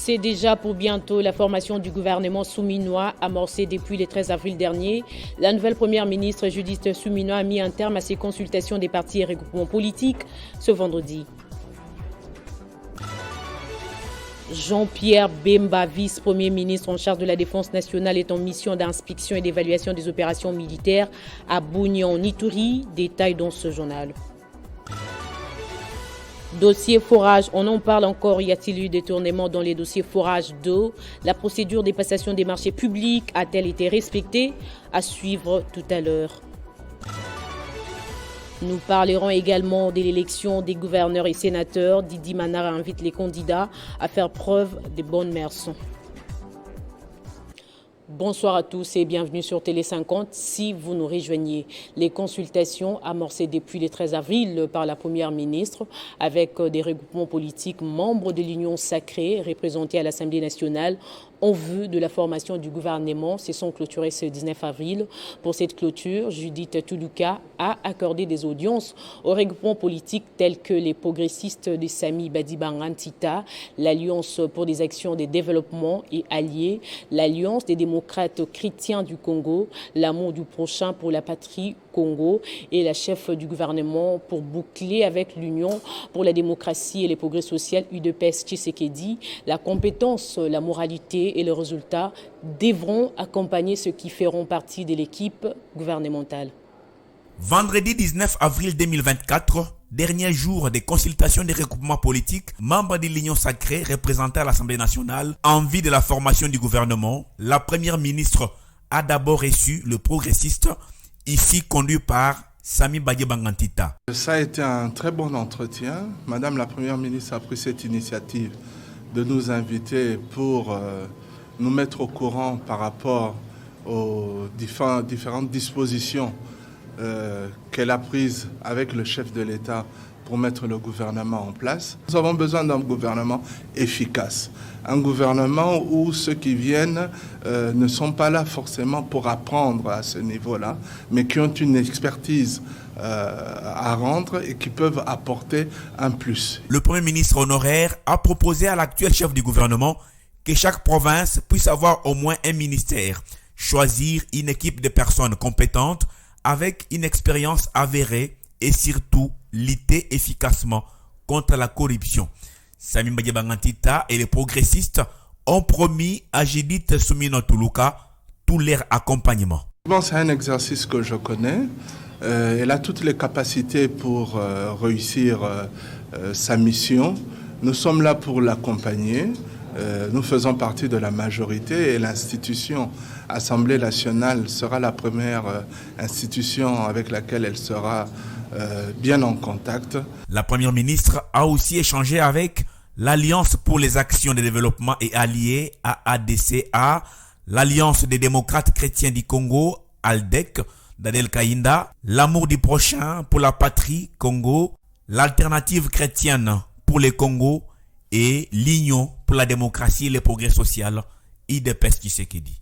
C'est déjà pour bientôt la formation du gouvernement souminois amorcée depuis le 13 avril dernier. La nouvelle première ministre Judith Suminwa a mis un terme à ses consultations des partis et regroupements politiques ce vendredi. Jean-Pierre Bemba, vice-premier ministre en charge de la Défense nationale, est en mission d'inspection et d'évaluation des opérations militaires à Bougnan-Ituri. Détail dans ce journal. Dossier forage, on en parle encore. Y a-t-il eu détournement dans les dossiers forage d'eau? La procédure des passations des marchés publics a-t-elle été respectée? À suivre tout à l'heure. Nous parlerons également de l'élection des gouverneurs et sénateurs. Didi Manara invite les candidats à faire preuve de bonnes mœurs. Bonsoir à tous et bienvenue sur Télé 50. Si vous nous rejoignez, les consultations amorcées depuis le 13 avril par la Première ministre avec des regroupements politiques membres de l'Union sacrée représentés à l'Assemblée nationale en vue de la formation du gouvernement se sont clôturées ce 19 avril. Pour cette clôture, Judith Toulouka a accordé des audiences aux regroupements politiques tels que les progressistes de Sami Badibangantita, l'Alliance pour des actions de développement et alliés, l'Alliance des démocrates chrétiens du Congo, l'amour du prochain pour la patrie Congo et la chef du gouvernement pour boucler avec l'Union pour la démocratie et les progrès sociaux UDPS Tshisekedi. La compétence, la moralité et le résultat devront accompagner ceux qui feront partie de l'équipe gouvernementale. Vendredi 19 avril 2024, dernier jour des consultations des regroupements politiques, membres de l'Union sacrée représentés à l'Assemblée nationale, en vue de la formation du gouvernement, la première ministre a d'abord reçu le progressiste, ici conduit par Sami Badibangantita. Ça a été un très bon entretien. Madame la première ministre a pris cette initiative de nous inviter pour nous mettre au courant par rapport aux différentes dispositions qu'elle a prises avec le chef de l'État pour mettre le gouvernement en place. Nous avons besoin d'un gouvernement efficace, un gouvernement où ceux qui viennent ne sont pas là forcément pour apprendre à ce niveau-là, mais qui ont une expertise à rendre et qui peuvent apporter un plus. Le Premier ministre honoraire a proposé à l'actuel chef du gouvernement que chaque province puisse avoir au moins un ministère, choisir une équipe de personnes compétentes avec une expérience avérée et surtout lutter efficacement contre la corruption. Sami Badibangantita et les progressistes ont promis à Judith Suminwa Toulouka tout leur accompagnement. Bon, c'est un exercice que je connais. Elle a toutes les capacités pour réussir sa mission. Nous sommes là pour l'accompagner. Nous faisons partie de la majorité et l'institution Assemblée nationale sera la première institution avec laquelle elle sera bien en contact. La première ministre a aussi échangé avec l'Alliance pour les actions de développement et alliés AADCA, l'Alliance des démocrates chrétiens du Congo, ALDEC, d'Adel Kaïnda, l'amour du prochain pour la patrie Congo, l'alternative chrétienne pour le Congo et l'Union pour la démocratie et le progrès social, UDPS Tshisekedi.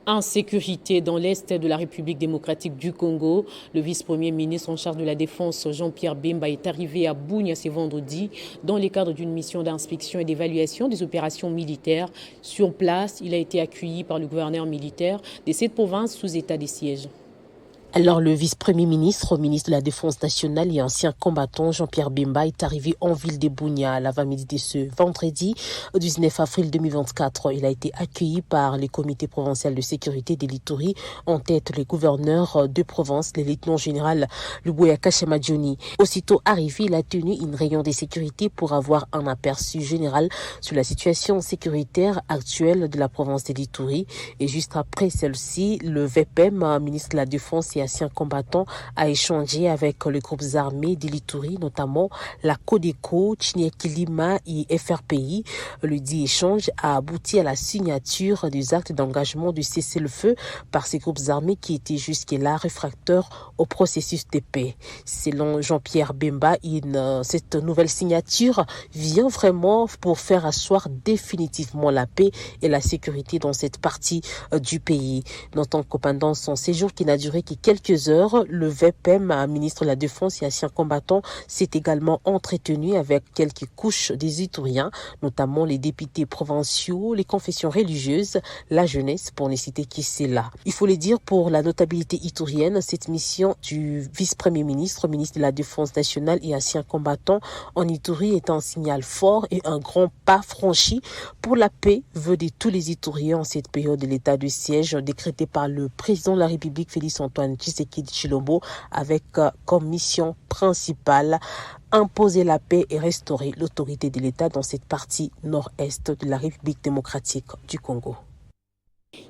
Insécurité dans l'est de la République démocratique du Congo. Le vice-premier ministre en charge de la Défense, Jean-Pierre Bemba, est arrivé à Bougnan ce vendredi dans le cadre d'une mission d'inspection et d'évaluation des opérations militaires. Sur place, il a été accueilli par le gouverneur militaire de cette province sous état de siège. Alors, le vice-premier ministre, ministre de la Défense nationale et ancien combattant Jean-Pierre Bemba est arrivé en ville de Bougnan à l'avant-midi de ce vendredi 19 avril 2024. Il a été accueilli par le comité provincial de sécurité de l'Ituri, en tête les gouverneurs de province, le lieutenant général Luboya Kashamadjoni. Aussitôt arrivé, il a tenu une réunion de sécurité pour avoir un aperçu général sur la situation sécuritaire actuelle de la province de l'Ituri. Et juste après celle-ci, le VPM, ministre de la Défense et ancien combattant, a échangé avec les groupes armés de l'Ituri, notamment la Codeco, Tchiniekilima et FRPI. Le dit échange a abouti à la signature des actes d'engagement du cessez-le-feu par ces groupes armés qui étaient jusque-là réfractaires au processus de paix. Selon Jean-Pierre Bemba, cette nouvelle signature vient vraiment pour faire asseoir définitivement la paix et la sécurité dans cette partie du pays. Notant que pendant son séjour qui n'a duré que quelques quelques heures, le VPM, ministre de la Défense et ancien combattant, s'est également entretenu avec quelques couches des Ituriens, notamment les députés provinciaux, les confessions religieuses, la jeunesse, pour ne citer qui c'est là. Il faut le dire, pour la notabilité iturienne, cette mission du vice-premier ministre, ministre de la Défense nationale et ancien combattant en Ituri est un signal fort et un grand pas franchi pour la paix, vœu de tous les Ituriens en cette période de l'état de siège décrété par le président de la République Félix-Antoine Tshisekedi Tshilombo avec comme mission principale imposer la paix et restaurer l'autorité de l'État dans cette partie nord-est de la République démocratique du Congo.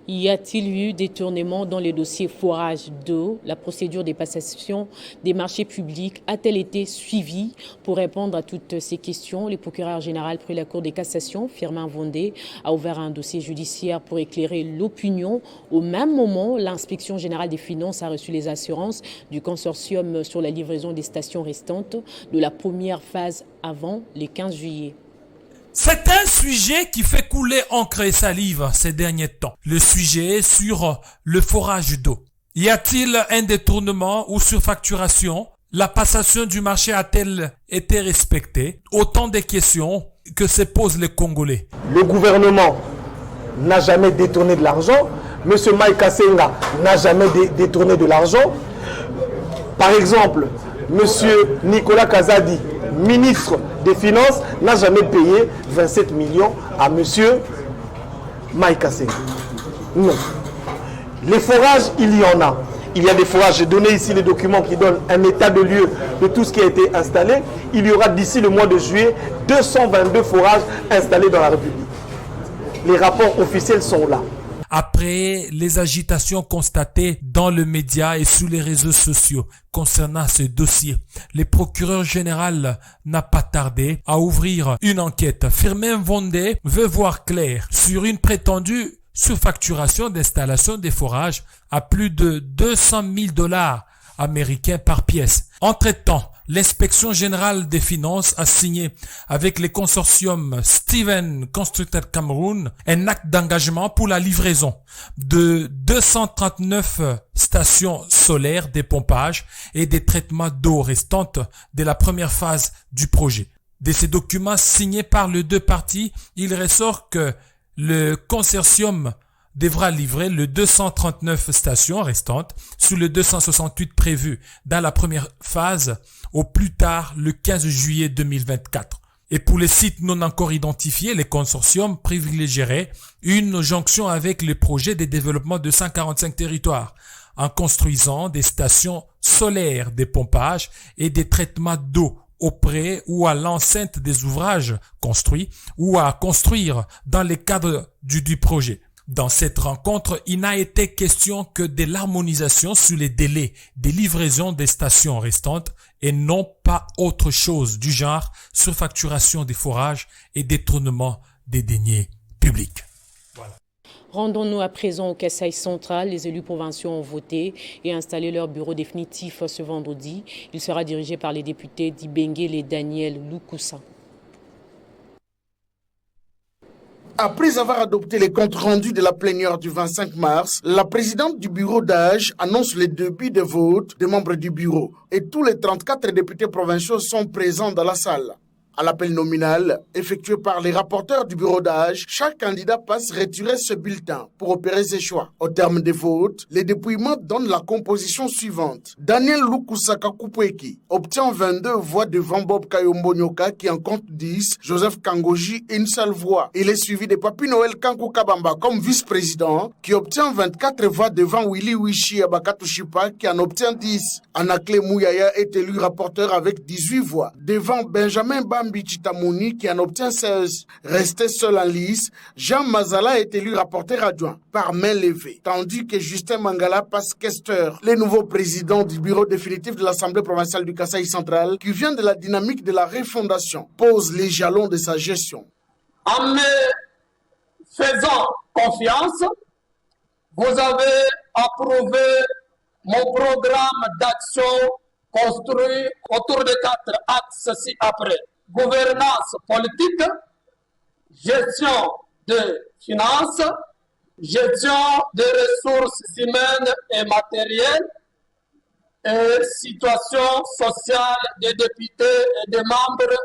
Y a-t-il eu détournement dans les dossiers forage d'eau? La procédure des passations des marchés publics a-t-elle été suivie? Pour répondre à toutes ces questions, le procureur général près la Cour de cassation, Firmin Vondé, a ouvert un dossier judiciaire pour éclairer l'opinion. Au même moment, l'inspection générale des finances a reçu les assurances du consortium sur la livraison des stations restantes de la première phase avant le 15 juillet. C'est un sujet qui fait couler encre et salive ces derniers temps. Le sujet sur le forage d'eau. Y a-t-il un détournement ou surfacturation? La passation du marché a-t-elle été respectée? Autant de questions que se posent les Congolais. Le gouvernement n'a jamais détourné de l'argent. Monsieur Mike Kassenga n'a jamais détourné de l'argent. Par exemple, monsieur Nicolas Kazadi, ministre des Finances, n'a jamais payé 27 millions à monsieur Mike Kassenga. Non. Les forages, il y en a. Il y a des forages. J'ai donné ici les documents qui donnent un état de lieu de tout ce qui a été installé. Il y aura d'ici le mois de juillet 222 forages installés dans la République. Les rapports officiels sont là. Après les agitations constatées dans le média et sur les réseaux sociaux concernant ce dossier, le procureur général n'a pas tardé à ouvrir une enquête. Firmin Vondé veut voir clair sur une prétendue surfacturation d'installation des forages à plus de 200 000 $ américains par pièce. Entre-temps, l'inspection générale des finances a signé avec les consortiums Steven Constructed Cameroun un acte d'engagement pour la livraison de 239 stations solaires des pompages et des traitements d'eau restantes de la première phase du projet. De ces documents signés par les deux parties, il ressort que le consortium devra livrer les 239 stations restantes sur les 268 prévues dans la première phase au plus tard le 15 juillet 2024. Et pour les sites non encore identifiés, les consortiums privilégieraient une jonction avec le projet de développement de 145 territoires en construisant des stations solaires, des pompages et des traitements d'eau auprès ou à l'enceinte des ouvrages construits ou à construire dans le cadre du projet. Dans cette rencontre, il n'a été question que de l'harmonisation sur les délais de livraison des stations restantes et non pas autre chose du genre surfacturation des forages et détournement des deniers publics. Voilà. Rendons-nous à présent au Kasaï central. Les élus provinciaux ont voté et installé leur bureau définitif ce vendredi. Il sera dirigé par les députés d'Ibengele et Daniel Lukusa. Après avoir adopté les comptes rendus de la plénière du 25 mars, la présidente du bureau d'âge annonce le début des votes des membres du bureau et tous les 34 députés provinciaux sont présents dans la salle. À l'appel nominal effectué par les rapporteurs du bureau d'âge, chaque candidat passe retirer ce bulletin pour opérer ses choix. Au terme des votes, les dépouillements donnent la composition suivante. Daniel Lukusaka Kupweki obtient 22 voix devant Bob Kayombonyoka qui en compte 10, Joseph Kangoji une seule voix. Il est suivi de Papi Noël Kankou Kabamba comme vice-président qui obtient 24 voix devant Willy Wishi Abakatushipa qui en obtient 10. Anakle Mouyaya est élu rapporteur avec 18 voix devant Benjamin Bichitamouni qui en obtient 16. Resté seul en lice, Jean Mazala est élu rapporteur adjoint par main levée, tandis que Justin Mangala passe questeur, le nouveau président du bureau définitif de l'Assemblée provinciale du Kasaï central, qui vient de la dynamique de la refondation, pose les jalons de sa gestion. En me faisant confiance, vous avez approuvé mon programme d'action construit autour de 4 axes ci-après. Gouvernance politique, gestion de finances, gestion des ressources humaines et matérielles, et situation sociale des députés et des membres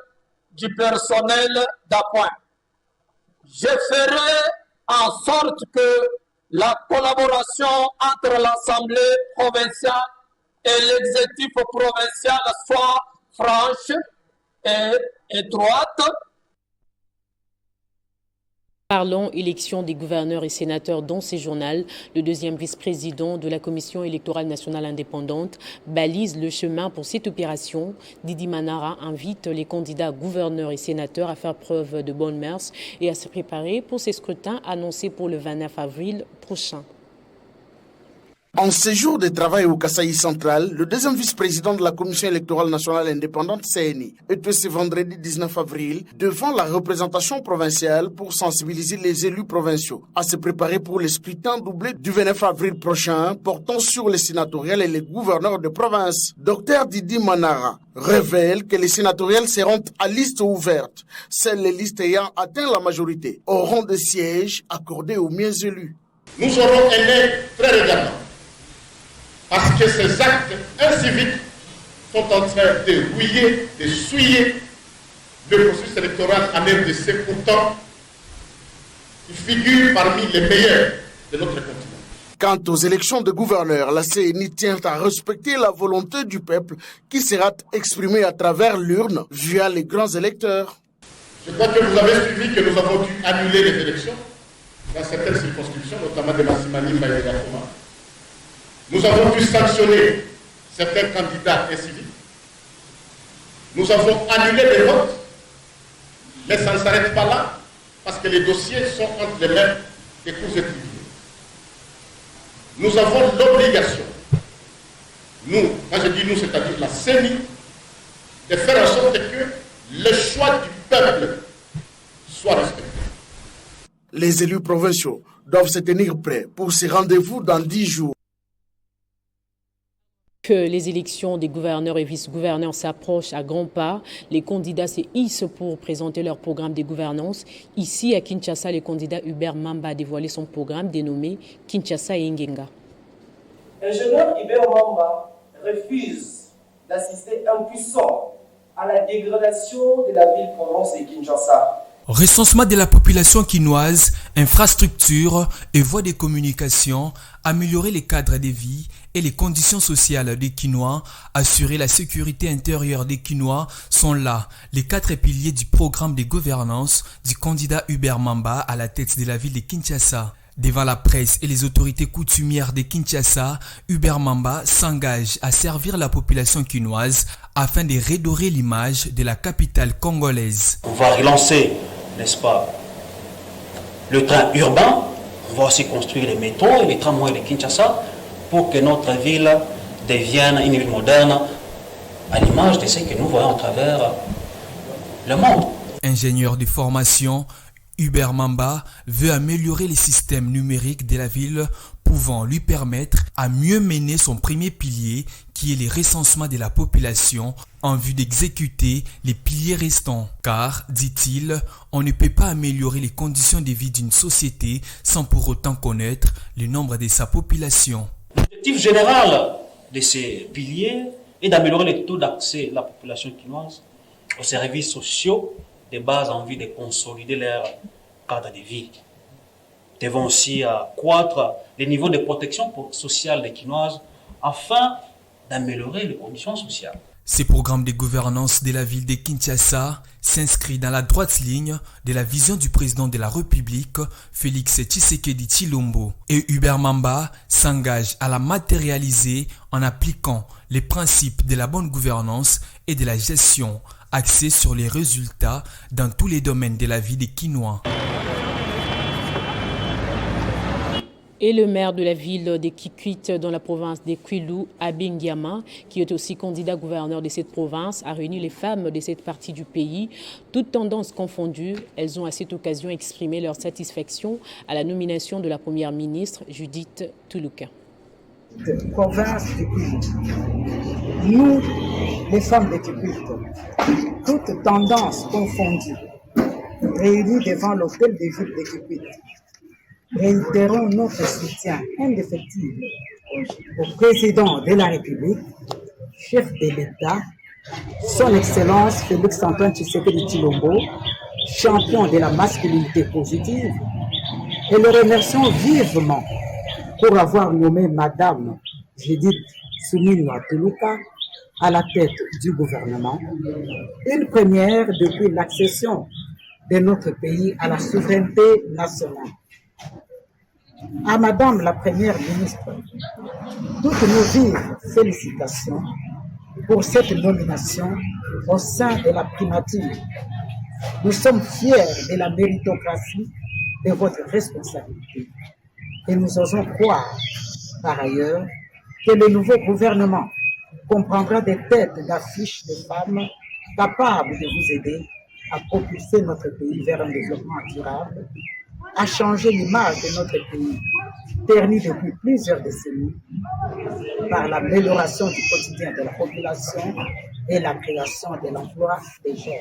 du personnel d'appoint. Je ferai en sorte que la collaboration entre l'Assemblée provinciale et l'exécutif provincial soit franche et étroite. Parlons élection des gouverneurs et sénateurs dans ces journaux. Le deuxième vice-président de la Commission électorale nationale indépendante balise le chemin pour cette opération. Didi Manara invite les candidats gouverneurs et sénateurs à faire preuve de bonne mœurs et à se préparer pour ces scrutins annoncés pour le 29 avril prochain. En séjour de travail au Kasaï central, le deuxième vice-président de la Commission électorale nationale indépendante CNI était ce vendredi 19 avril devant la représentation provinciale pour sensibiliser les élus provinciaux à se préparer pour les scrutins doublés du 29 avril prochain portant sur les sénatoriales et les gouverneurs de province. Dr Didi Manara révèle que les sénatoriales seront à liste ouverte. Seules les listes ayant atteint la majorité auront des sièges accordés aux mieux élus. Nous aurons un œil très regardant. Parce que ces actes inciviques sont en train de rouiller, de souiller le processus électoral en RDC, pourtant, qui figure parmi les meilleurs de notre continent. Quant aux élections de gouverneurs, la CNI tient à respecter la volonté du peuple qui sera exprimée à travers l'urne via les grands électeurs. Je crois que vous avez suivi que nous avons dû annuler les élections dans certaines circonscriptions, notamment de Massimani, Mbaye et Gafoma. Nous avons dû sanctionner certains candidats inciviques. Nous avons annulé les votes, mais ça ne s'arrête pas là, parce que les dossiers sont entre les mains des cours et tribunaux. Nous avons l'obligation, nous, quand je dis nous, c'est-à-dire la CENI, de faire en sorte que le choix du peuple soit respecté. Les élus provinciaux doivent se tenir prêts pour ces rendez-vous dans 10 jours. Que les élections des gouverneurs et vice-gouverneurs s'approchent à grands pas, les candidats se hissent pour présenter leur programme de gouvernance. Ici, à Kinshasa, le candidat Hubert Mamba a dévoilé son programme dénommé Kinshasa et Ngenga. Ingénieur Hubert Mamba refuse d'assister impuissant à la dégradation de la ville-province de Kinshasa. Recensement de la population quinoise, infrastructures et voies de communication, améliorer les cadres de vie et les conditions sociales des Quinois, assurer la sécurité intérieure des Quinois sont là les 4 piliers du programme de gouvernance du candidat Hubert Mamba à la tête de la ville de Kinshasa. Devant la presse et les autorités coutumières de Kinshasa, Hubert Mamba s'engage à servir la population quinoise afin de redorer l'image de la capitale congolaise. On va relancer, n'est-ce pas, le train urbain. On va aussi construire les métros et les tramways de Kinshasa pour que notre ville devienne une ville moderne à l'image de ce que nous voyons à travers le monde. Ingénieur de formation, Hubert Mamba veut améliorer les systèmes numériques de la ville pouvant lui permettre à mieux mener son premier pilier qui est le recensement de la population en vue d'exécuter les piliers restants. Car, dit-il, on ne peut pas améliorer les conditions de vie d'une société sans pour autant connaître le nombre de sa population. L'objectif général de ces piliers est d'améliorer le taux d'accès de la population quinoise aux services sociaux de base en vue de consolider leur cadre de vie. Nous devons aussi accroître les niveaux de protection sociale des Quinoises afin d'améliorer les conditions sociales. Ces programmes de gouvernance de la ville de Kinshasa s'inscrivent dans la droite ligne de la vision du président de la République, Félix Tshisekedi Tshilombo. Et Hubert Mamba s'engage à la matérialiser en appliquant les principes de la bonne gouvernance et de la gestion axés sur les résultats dans tous les domaines de la vie des Quinois. Et le maire de la ville de Kikwit dans la province de Kwilu, Abingiama, qui est aussi candidat gouverneur de cette province, a réuni les femmes de cette partie du pays. Toutes tendances confondues, elles ont à cette occasion exprimé leur satisfaction à la nomination de la première ministre Judith Tuluka. Province de Kikwit. Nous, les femmes de Kikwit, toutes tendances confondues, réunies devant l'hôtel de ville de Kikwit, réitérons notre soutien indéfectible au président de la République, chef de l'État, son Excellence Félix-Antoine Tshisekedi Tshilombo, champion de la masculinité positive, et le remercions vivement pour avoir nommé Madame Judith Suminwa Tuluka à la tête du gouvernement, une première depuis l'accession de notre pays à la souveraineté nationale. À Madame la Première ministre, toutes nos vives félicitations pour cette nomination au sein de la primature. Nous sommes fiers de la méritocratie de votre responsabilité et nous osons croire, par ailleurs, que le nouveau gouvernement comprendra des têtes d'affiche de femmes capables de vous aider à propulser notre pays vers un développement durable, à changer l'image de notre pays, ternie depuis plusieurs décennies, par l'amélioration du quotidien de la population et la création de l'emploi des jeunes.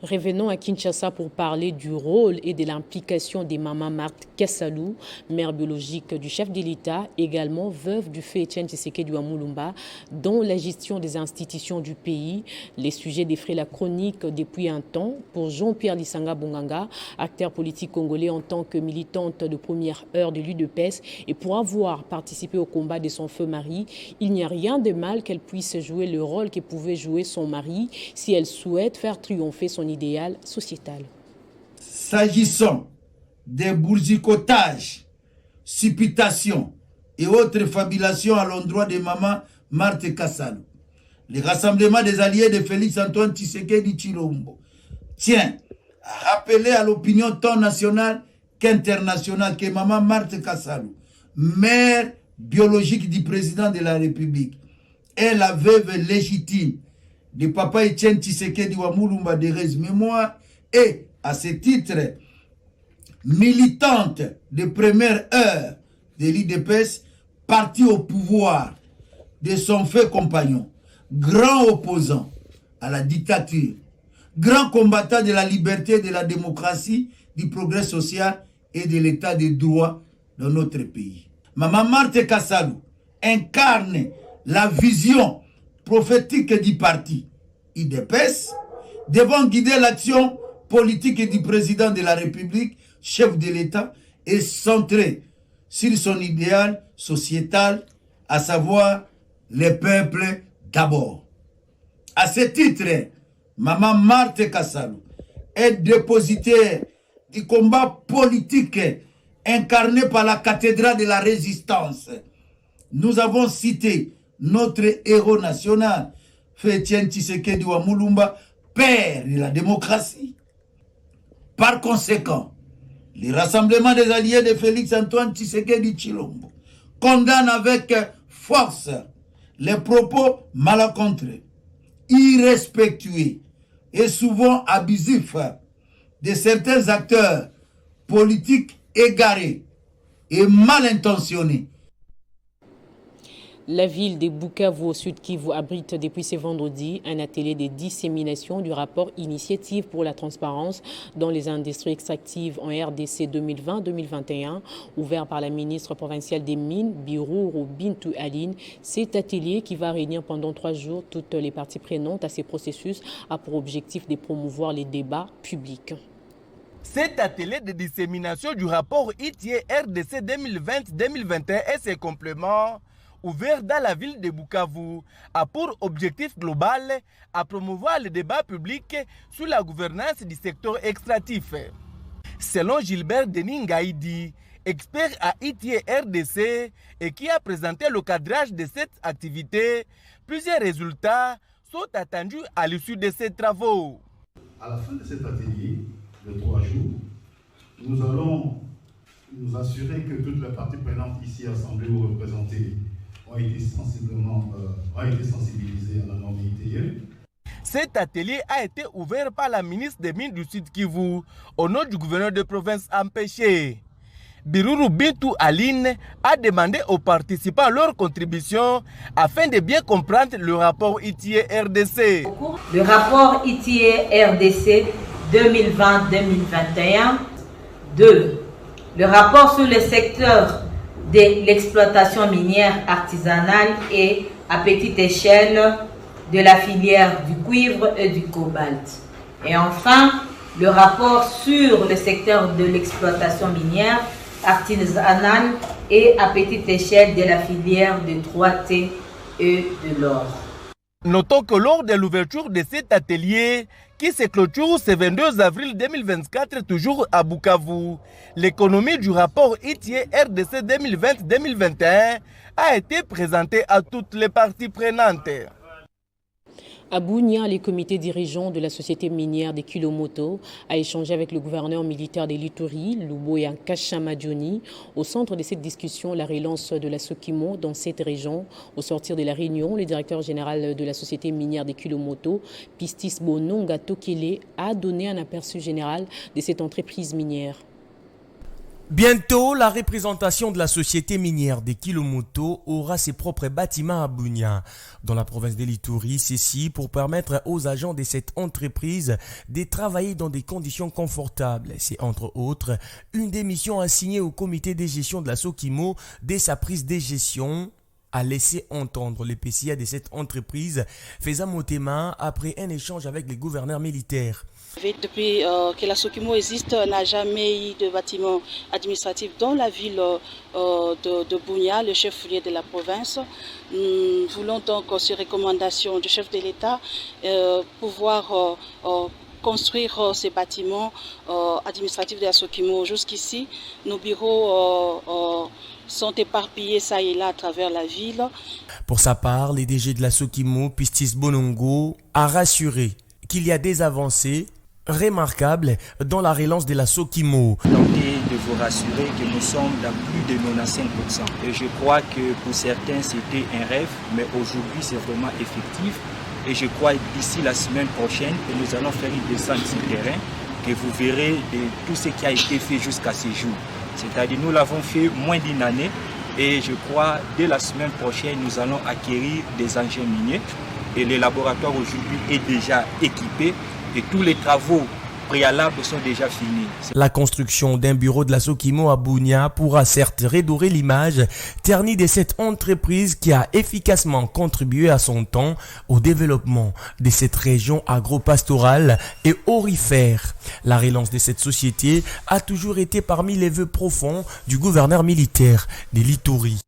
Revenons à Kinshasa pour parler du rôle et de l'implication des mamans Marthe Kassalou, mère biologique du chef de l'État, également veuve du feu Etienne Tshisekedi Wamulumba, dans la gestion des institutions du pays. Les sujets défraient la chronique depuis un temps pour Jean-Pierre Lissanga Bonganga, acteur politique congolais en tant que militante de première heure de l'UDPS, et pour avoir participé au combat de son feu mari, il n'y a rien de mal qu'elle puisse jouer le rôle que pouvait jouer son mari si elle souhaite faire triompher son idéal sociétal. S'agissant des boursicotages, supputations et autres fabulations à l'endroit de maman Marthe Kassalou, le rassemblement des alliés de Félix-Antoine Tshisekedi Tshilombo tient à rappeler à l'opinion tant nationale qu'internationale que maman Marthe Kassalou, mère biologique du président de la République, est la veuve légitime de papa Etienne Tshisekedi Wamulumba de mémoire et, à ce titre, militante de première heure de l'UDPS, parti au pouvoir de son fait compagnon, grand opposant à la dictature, grand combattant de la liberté, de la démocratie, du progrès social et de l'état de droit dans notre pays. Maman Marthe Kassalou incarne la vision prophétique du parti UDPS, devant guider l'action politique du président de la République, chef de l'État, et centré sur son idéal sociétal, à savoir les peuples d'abord. À ce titre, maman Marthe Kassalou est dépositaire du combat politique incarné par la cathédrale de la résistance. Nous avons cité notre héros national, Etienne Tshisekedi Wamulumba, père de la démocratie. Par conséquent, le rassemblement des alliés de Félix-Antoine Tshisekedi Tshilombo condamne avec force les propos malencontreux, irrespectueux et souvent abusifs de certains acteurs politiques égarés et mal intentionnés. La ville de Bukavu au sud Kivu abrite depuis ce vendredi un atelier de dissémination du rapport Initiative pour la transparence dans les industries extractives en RDC 2020-2021, ouvert par la ministre provinciale des Mines, Biruru Bintou Aline. Cet atelier, qui va réunir pendant 3 jours toutes les parties prenantes à ces processus, a pour objectif de promouvoir les débats publics. Cet atelier de dissémination du rapport ITIE RDC 2020-2021 et ses compléments, ouvert dans la ville de Bukavu, a pour objectif global à promouvoir le débat public sur la gouvernance du secteur extractif. Selon Gilbert Denis Ngaïdi, expert à ITIE RDC et qui a présenté le cadrage de cette activité, plusieurs résultats sont attendus à l'issue de ces travaux. À la fin de cet atelier de 3 jours, nous allons nous assurer que toutes les parties prenantes ici assemblées ou représentées ont été sensibilisés à la norme ITIE. Cet atelier a été ouvert par la ministre des Mines du Sud Kivu au nom du gouverneur de province empêché. Biruru Bintou Aline a demandé aux participants leur contribution afin de bien comprendre le rapport ITIE RDC. Le rapport ITIE RDC 2020-2021. 2. Le rapport sur le secteur de l'exploitation minière artisanale et à petite échelle de la filière du cuivre et du cobalt. Et enfin, le rapport sur le secteur de l'exploitation minière artisanale et à petite échelle de la filière de 3T et de l'or. Notons que lors de l'ouverture de cet atelier, qui se clôture ce 22 avril 2024, toujours à Bukavu, l'économie du rapport ITIE RDC 2020-2021 a été présentée à toutes les parties prenantes. À Bunia, les comités dirigeants de la société minière des Kilomoto a échangé avec le gouverneur militaire des Lituri, Luboya Kashamadjoni. Au centre de cette discussion, la relance de la Sokimo dans cette région. Au sortir de la réunion, le directeur général de la société minière des Kilomoto, Pistis Bononga Tokele, a donné un aperçu général de cette entreprise minière. Bientôt, la représentation de la société minière des Kilomoto aura ses propres bâtiments à Bunia, dans la province de l'Ituri, ceci pour permettre aux agents de cette entreprise de travailler dans des conditions confortables. C'est entre autres une des missions assignées au comité de gestion de la Sokimo dès sa prise de gestion, a laissé entendre le PCA de cette entreprise, faisant Motema après un échange avec les gouverneurs militaires. Depuis que la Sokimo existe, n'a jamais eu de bâtiment administratif dans la ville de Bunia, le chef-lieu de la province. Nous voulons donc, sur recommandation du chef de l'État, pouvoir construire ces bâtiments administratifs de la Sokimo. Jusqu'ici, nos bureaux sont éparpillés ça et là à travers la ville. Pour sa part, le DG de la Sokimo, Pistis Bonongo, a rassuré qu'il y a des avancées remarquable dans la relance de la Sokimo. Tenter de vous rassurer que nous sommes dans plus de 95%. Et je crois que pour certains c'était un rêve, mais aujourd'hui c'est vraiment effectif. Et je crois d'ici la semaine prochaine que nous allons faire une descente sur le terrain, que vous verrez de tout ce qui a été fait jusqu'à ce jour. C'est-à-dire nous l'avons fait moins d'une année et je crois dès la semaine prochaine nous allons acquérir des engins miniers et le laboratoire aujourd'hui est déjà équipé. Et tous les travaux préalables sont déjà finis. La construction d'un bureau de la Sokimo à Bunia pourra certes redorer l'image ternie de cette entreprise qui a efficacement contribué à son temps au développement de cette région agro-pastorale et aurifère. La relance de cette société a toujours été parmi les vœux profonds du gouverneur militaire de l'Ituri.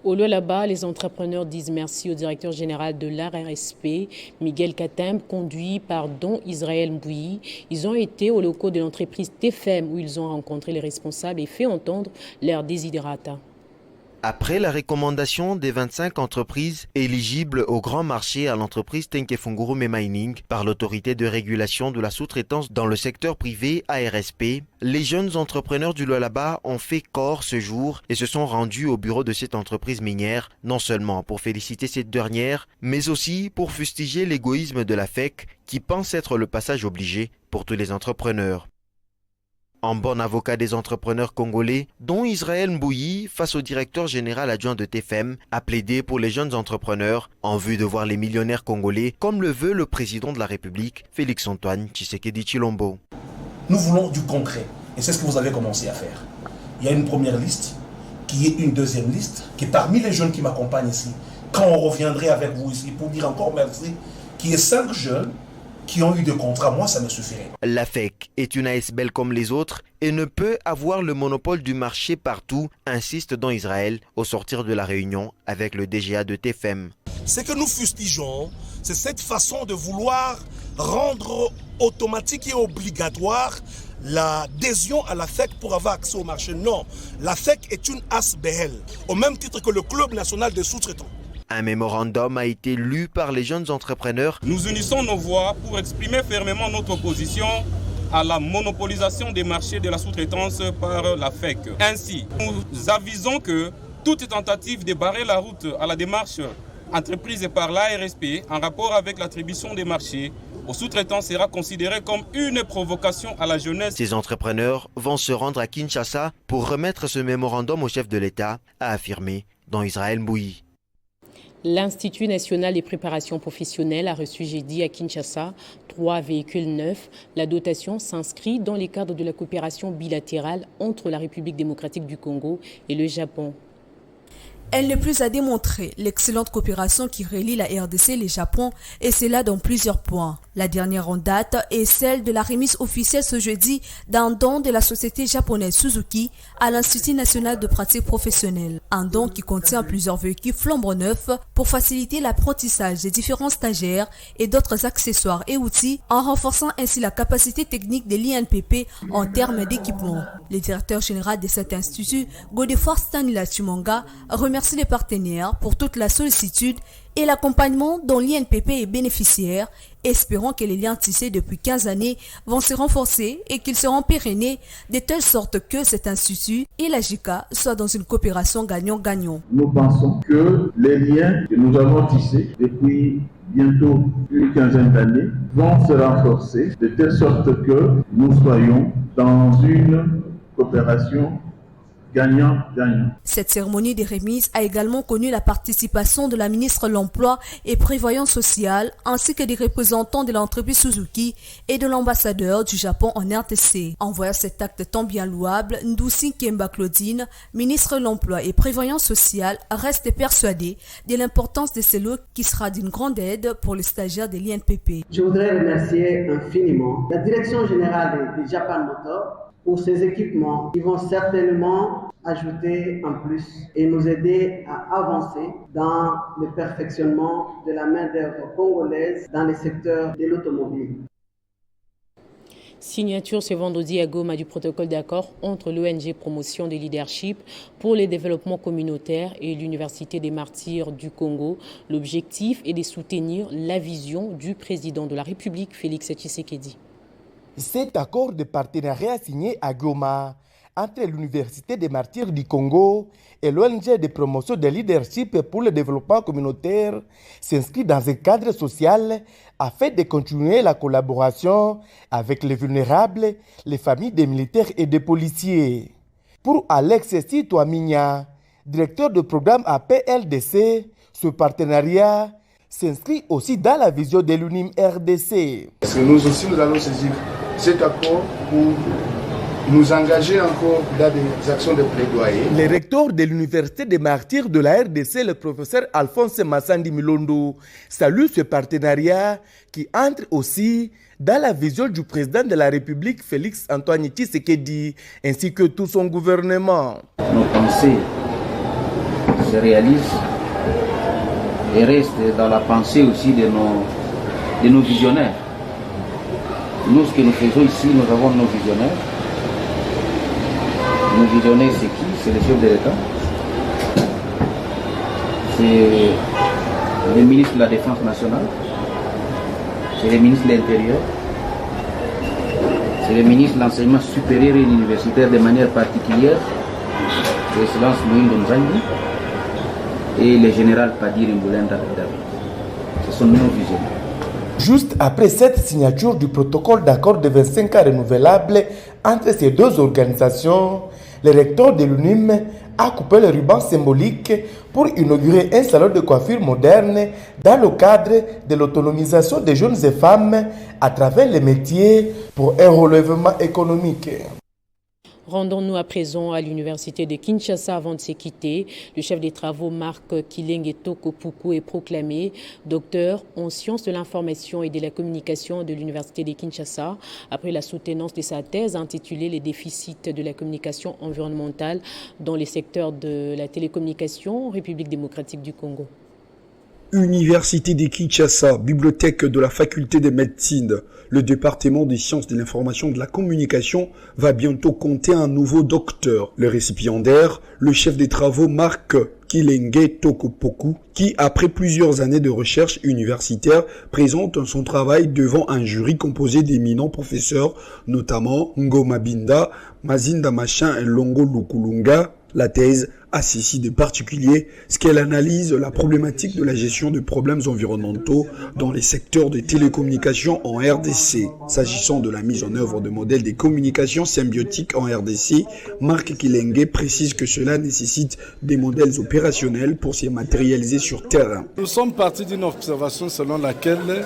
Au Lualaba, les entrepreneurs disent merci au directeur général de l'ARSP, Miguel Katem, conduit par Don Israël Mbouyi. Ils ont été aux locaux de l'entreprise TFM où ils ont rencontré les responsables et fait entendre leurs desiderata. Après la recommandation des 25 entreprises éligibles au grand marché à l'entreprise Tenkefunguru Mining par l'autorité de régulation de la sous-traitance dans le secteur privé ARSP, les jeunes entrepreneurs du Lualaba ont fait corps ce jour et se sont rendus au bureau de cette entreprise minière, non seulement pour féliciter cette dernière, mais aussi pour fustiger l'égoïsme de la FEC qui pense être le passage obligé pour tous les entrepreneurs. En bon avocat des entrepreneurs congolais, dont Israël Mbouyi, face au directeur général adjoint de TFM, a plaidé pour les jeunes entrepreneurs en vue de voir les millionnaires congolais comme le veut le président de la République, Félix-Antoine Tshisekedi Tshilombo. Nous voulons du concret et c'est ce que vous avez commencé à faire. Il y a une première liste, qui est une deuxième liste, qui est parmi les jeunes qui m'accompagnent ici. Quand on reviendrait avec vous ici pour dire encore merci, qui est 5 jeunes qui ont eu des contrats, moi ça me suffirait. La FEC est une ASBL comme les autres et ne peut avoir le monopole du marché partout, insiste Don Israël au sortir de la réunion avec le DGA de TFM. Ce que nous fustigeons, c'est cette façon de vouloir rendre automatique et obligatoire l'adhésion à la FEC pour avoir accès au marché. Non, la FEC est une ASBL, au même titre que le Club national des sous-traitants. Un mémorandum a été lu par les jeunes entrepreneurs. Nous unissons nos voix pour exprimer fermement notre opposition à la monopolisation des marchés de la sous-traitance par la FEC. Ainsi, nous avisons que toute tentative de barrer la route à la démarche entreprise par l'ARSP en rapport avec l'attribution des marchés aux sous-traitants sera considérée comme une provocation à la jeunesse. Ces entrepreneurs vont se rendre à Kinshasa pour remettre ce mémorandum au chef de l'État, a affirmé Don Israël Mbouyi. L'Institut national des préparations professionnelles a reçu jeudi à Kinshasa 3 véhicules neufs. La dotation s'inscrit dans les cadres de la coopération bilatérale entre la République démocratique du Congo et le Japon. Elle n'est plus à démontrer l'excellente coopération qui relie la RDC et le Japon, et c'est là dans plusieurs points. La dernière en date est celle de la remise officielle ce jeudi d'un don de la société japonaise Suzuki à l'Institut national de pratique professionnelle. Un don qui contient plusieurs véhicules flambant neufs pour faciliter l'apprentissage des différents stagiaires et d'autres accessoires et outils, en renforçant ainsi la capacité technique de l'INPP en termes d'équipement. Le directeur général de cet institut, Godefroid Stanley Chimanga, remercie les partenaires pour toute la sollicitude et l'accompagnement dont l'INPP est bénéficiaire, espérant que les liens tissés depuis 15 années vont se renforcer et qu'ils seront pérennisés de telle sorte que cet institut et la JICA soient dans une coopération gagnant-gagnant. Nous pensons que les liens que nous avons tissés depuis bientôt une quinzaine d'années vont se renforcer de telle sorte que nous soyons dans une coopération gagnant-gagnant. Cette cérémonie de remise a également connu la participation de la ministre de l'Emploi et Prévoyance sociale ainsi que des représentants de l'entreprise Suzuki et de l'ambassadeur du Japon en RDC. En voyant cet acte tant bien louable, Ndusi Kemba Claudine, ministre de l'Emploi et Prévoyance sociale, reste persuadée de l'importance de ce lot qui sera d'une grande aide pour les stagiaires de l'INPP. Je voudrais remercier infiniment la direction générale de Japan Motor pour ces équipements qui vont certainement ajouter en plus et nous aider à avancer dans le perfectionnement de la main-d'œuvre congolaise dans le secteur de l'automobile. Signature ce vendredi à Goma du protocole d'accord entre l'ONG Promotion des Leadership pour le développement communautaire et l'Université des Martyrs du Congo. L'objectif est de soutenir la vision du président de la République, Félix Tshisekedi. Cet accord de partenariat signé à Goma entre l'Université des Martyrs du Congo et l'ONG de promotion de leadership pour le développement communautaire s'inscrit dans un cadre social afin de continuer la collaboration avec les vulnérables, les familles des militaires et des policiers. Pour Alex Sitouaminia, directeur de programme à PLDC, ce partenariat s'inscrit aussi dans la vision de l'UNIM RDC. Parce que nous aussi, nous allons saisir cet accord pour nous engager encore dans des actions de plaidoyer. Le recteur de l'Université des Martyrs de la RDC, le professeur Alphonse Massandi Milondo, salue ce partenariat qui entre aussi dans la vision du président de la République, Félix Antoine Tshisekedi, ainsi que tout son gouvernement. Nos pensées se réalisent et restent dans la pensée aussi de nos visionnaires. Nous, ce que nous faisons ici, nous avons nos visionnaires. Nos visionnaires, c'est qui? C'est le chef de l'État. C'est le ministre de la Défense nationale. C'est le ministre de l'Intérieur. C'est le ministre de l'Enseignement supérieur et universitaire de manière particulière, c'est Excellence Moïse Nzangi, et le général Padir Mboulenda. Ce sont nos visionnaires. Juste après cette signature du protocole d'accord de 25 ans renouvelable entre ces deux organisations, le recteur de l'UNIM a coupé le ruban symbolique pour inaugurer un salon de coiffure moderne dans le cadre de l'autonomisation des jeunes et femmes à travers les métiers pour un relèvement économique. Rendons-nous à présent à l'université de Kinshasa avant de se quitter. Le chef des travaux Marc Kilenge Tokopuku est proclamé docteur en sciences de l'information et de la communication de l'université de Kinshasa après la soutenance de sa thèse intitulée « Les déficits de la communication environnementale dans les secteurs de la télécommunication, République démocratique du Congo ». Université de Kinshasa, bibliothèque de la faculté de médecine, le département des sciences de l'information et de la communication va bientôt compter un nouveau docteur. Le récipiendaire, le chef des travaux Marc Kilenge Tokopuku, qui, après plusieurs années de recherche universitaire, présente son travail devant un jury composé d'éminents professeurs, notamment Ngoma Binda, Mazinda Machin et Longo Lukulunga, La thèse associe de particulier ce qu'elle analyse la problématique de la gestion de problèmes environnementaux dans les secteurs de télécommunications en RDC. S'agissant de la mise en œuvre de modèles de communication symbiotiques en RDC, Marc Kilenge précise que cela nécessite des modèles opérationnels pour se matérialiser sur terrain. Nous sommes partis d'une observation selon laquelle,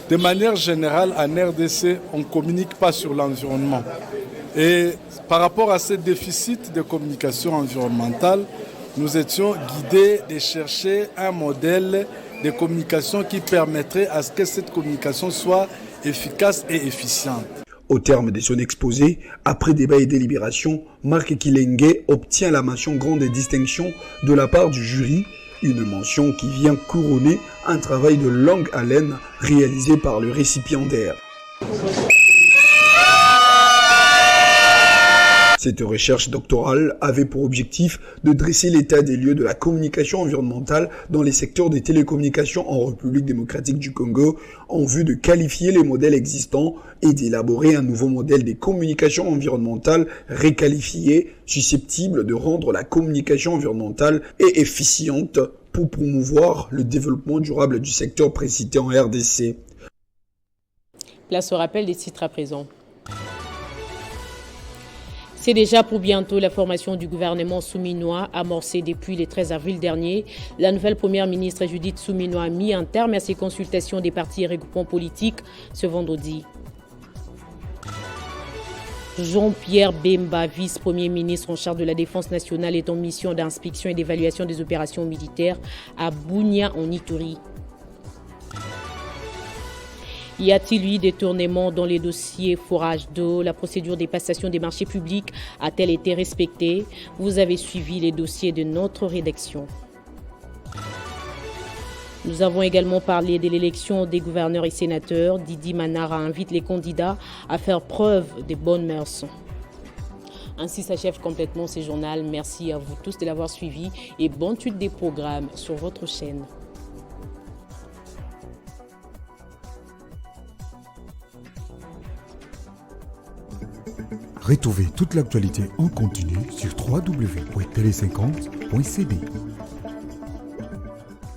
de manière générale, en RDC, on ne communique pas sur l'environnement. Et par rapport à ce déficit de communication environnementale, nous étions guidés de chercher un modèle de communication qui permettrait à ce que cette communication soit efficace et efficiente. Au terme de son exposé, après débat et délibération, Marc Kilenge obtient la mention grande distinction de la part du jury, une mention qui vient couronner un travail de longue haleine réalisé par le récipiendaire. Cette recherche doctorale avait pour objectif de dresser l'état des lieux de la communication environnementale dans les secteurs des télécommunications en République démocratique du Congo en vue de qualifier les modèles existants et d'élaborer un nouveau modèle des communications environnementales réqualifié susceptible de rendre la communication environnementale et efficiente pour promouvoir le développement durable du secteur précité en RDC. Place au rappel des titres à présent. C'est déjà pour bientôt la formation du gouvernement souminois amorcée depuis le 13 avril dernier. La nouvelle première ministre Judith Souminois a mis un terme à ses consultations des partis et regroupements politiques ce vendredi. Jean-Pierre Bemba, vice-premier ministre en charge de la Défense nationale, est en mission d'inspection et d'évaluation des opérations militaires à Bunia en Ituri. Y a-t-il eu détournement dans les dossiers forage d'eau? La procédure des passations des marchés publics a-t-elle été respectée? Vous avez suivi les dossiers de notre rédaction. Nous avons également parlé de l'élection des gouverneurs et sénateurs. Didi Manara invite les candidats à faire preuve de bonnes mœurs. Ainsi s'achève complètement ce journal. Merci à vous tous de l'avoir suivi et bonne suite des programmes sur votre chaîne. Retrouvez toute l'actualité en continu sur www.tele50.cd.